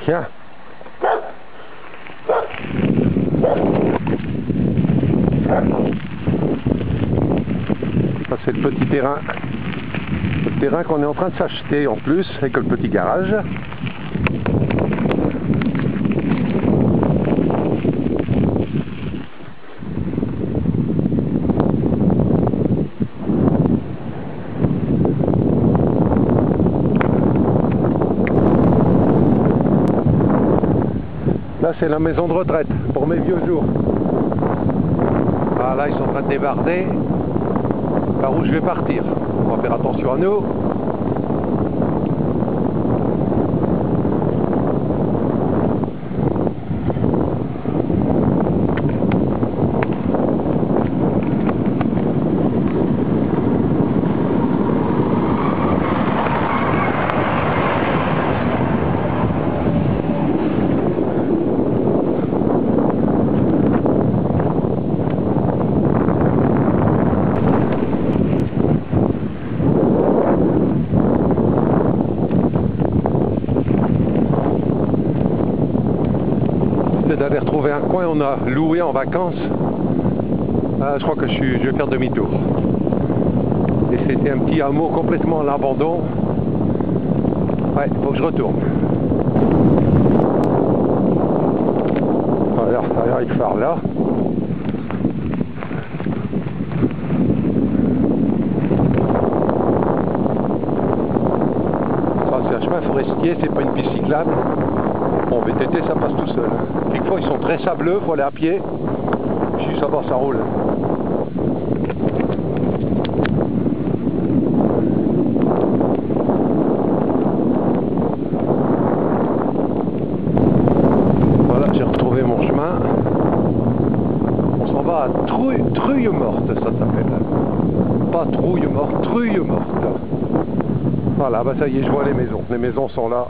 chien. Ça c'est le petit terrain. Le terrain qu'on est en train de s'acheter en plus, avec le petit garage. Là c'est la maison de retraite pour mes vieux jours. Ah, là ils sont en train de débarder par où je vais partir. On va faire attention à nous. D'aller retrouver un coin on a loué en vacances. Je crois que je vais faire demi-tour. Et c'était un petit hameau complètement à l'abandon. Ouais, il faut que je retourne. Alors, ça arrive par là. Ça, c'est un chemin forestier, c'est pas une piste cyclable. Bon, VTT, ça passe tout seul. Quelquefois, ils sont très sableux, il faut aller à pied. Si ça va, ça roule. Voilà, j'ai retrouvé mon chemin. On s'en va à Trouille Morte, ça s'appelle. Pas Trouille Morte, Trouille Morte. Voilà, bah ça y est, je vois les maisons. Les maisons sont là.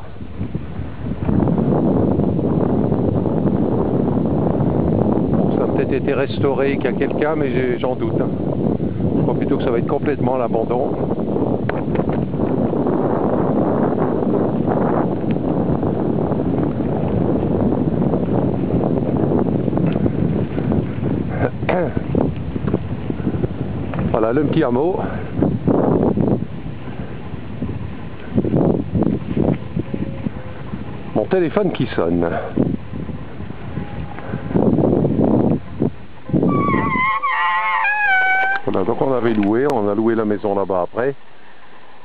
Peut-être été restauré, qu'il y a quelqu'un, mais j'en doute. Je crois plutôt que ça va être complètement à l'abandon. Voilà le petit hameau. Mon téléphone qui sonne. Voilà, donc on a loué la maison là-bas après.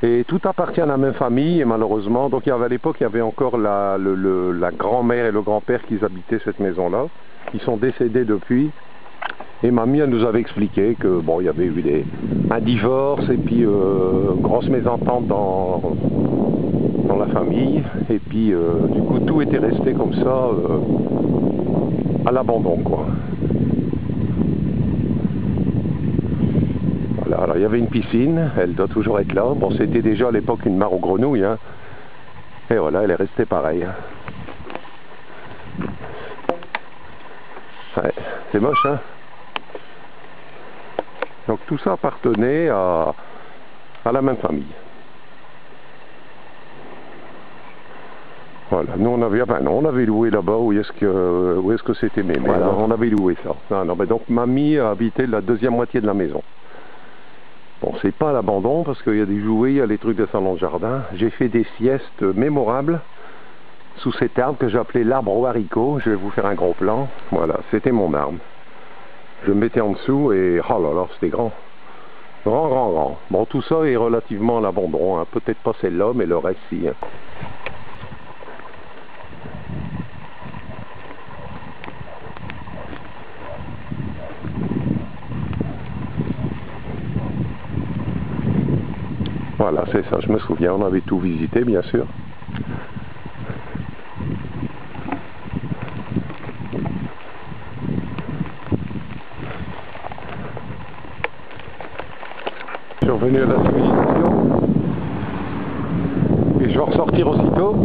Et tout appartient à la même famille, et malheureusement, donc à l'époque, il y avait encore la grand-mère et le grand-père qui habitaient cette maison-là. Ils sont décédés depuis. Et mamie, elle nous avait expliqué que bon, il y avait eu un divorce et puis grosse mésentente dans la famille. Et puis du coup, tout était resté comme ça à l'abandon, quoi. Alors, il y avait une piscine, elle doit toujours être là. Bon, c'était déjà à l'époque une mare aux grenouilles, hein. Et voilà, elle est restée pareille. Ouais, c'est moche, hein. Donc tout ça appartenait à la même famille. Voilà, nous on avait, enfin non, on avait loué là-bas, où est-ce que c'était mais voilà, on avait loué ça. Non, mais donc mamie habitait la deuxième moitié de la maison. Bon, c'est pas à l'abandon parce qu'il y a des jouets, il y a les trucs de salon de jardin. J'ai fait des siestes mémorables sous cet arbre que j'appelais l'arbre aux haricots. Je vais vous faire un gros plan. Voilà, c'était mon arbre. Je me mettais en dessous et oh là là, c'était grand. Grand. Bon, tout ça est relativement à l'abandon, hein. Peut-être pas celle-là, mais le reste, si. Hein. Voilà, c'est ça, je me souviens, on avait tout visité, bien sûr. Je suis revenu à la civilisation et je vais ressortir aussitôt.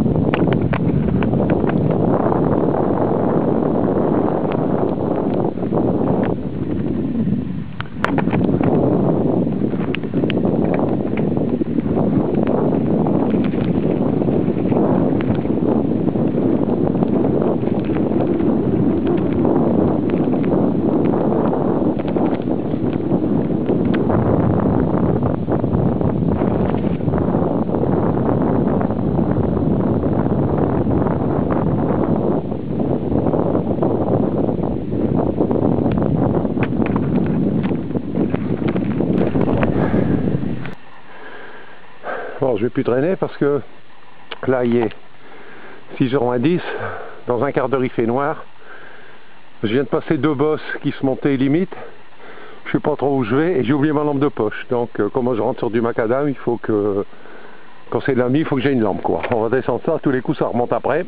je vais plus traîner parce que là il est 6h10, dans un quart d'heure il fait noir. Je viens de passer 2 bosses qui se montaient limite. Je sais pas trop où je vais et j'ai oublié ma lampe de poche. Donc comme je rentre sur du macadam, il faut que, quand c'est de la nuit, il faut que j'ai une lampe quoi. On va descendre ça, à tous les coups ça remonte après.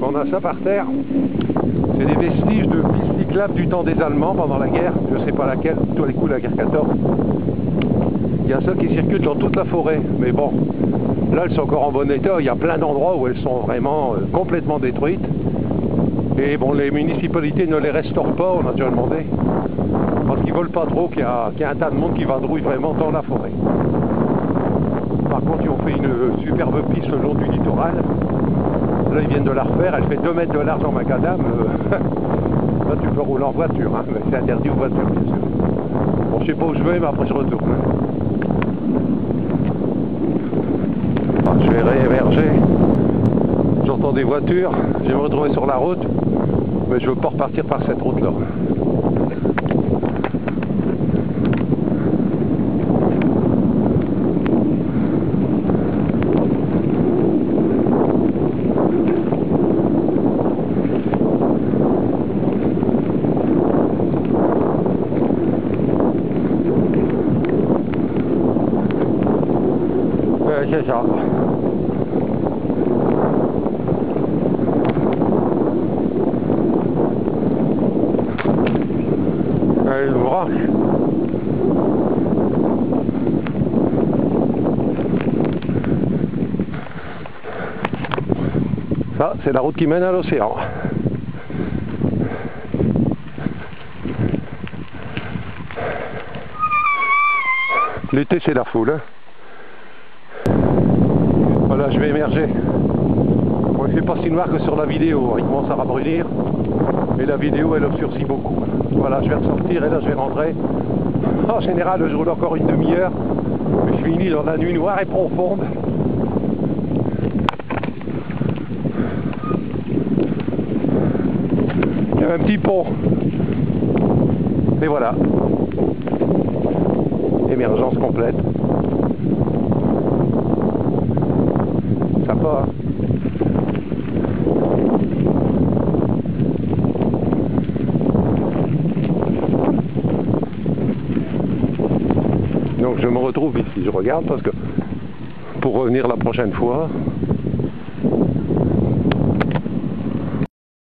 On a ça par terre, c'est des vestiges de pistes cyclables du temps des Allemands pendant la guerre, je sais pas laquelle, tous les coups la guerre 14. Il y a ceux qui circulent dans toute la forêt, mais bon, là elles sont encore en bon état, il y a plein d'endroits où elles sont vraiment complètement détruites. Et bon, les municipalités ne les restaurent pas, on a déjà demandé, parce qu'ils veulent pas trop qu'il y a un tas de monde qui vadrouille vraiment dans la forêt. Par contre, ils ont fait une superbe piste le long du littoral. Là, ils viennent de la refaire, elle fait 2 mètres de large en macadam. Là, tu peux rouler en voiture, hein, mais c'est interdit aux voitures, bien sûr. Bon, je sais pas où je vais, mais après je retourne. Ah, je vais réémerger. J'entends des voitures, je vais me retrouver sur la route, mais je veux pas repartir par cette route-là. C'est ça. Allez, le branche. Ça, c'est la route qui mène à l'océan. L'été, c'est la foule. Hein. Voilà, je vais émerger. Bon, il ne fait pas si noir que sur la vidéo, il commence à rabrunir. Et la vidéo, elle obscurcit beaucoup. Voilà, je vais ressortir et là, je vais rentrer. En général, je roule encore une demi-heure. Mais je finis dans la nuit noire et profonde. Il y a un petit pont. Et voilà. Émergence complète. Sympa, hein. Donc je me retrouve ici, je regarde parce que pour revenir la prochaine fois,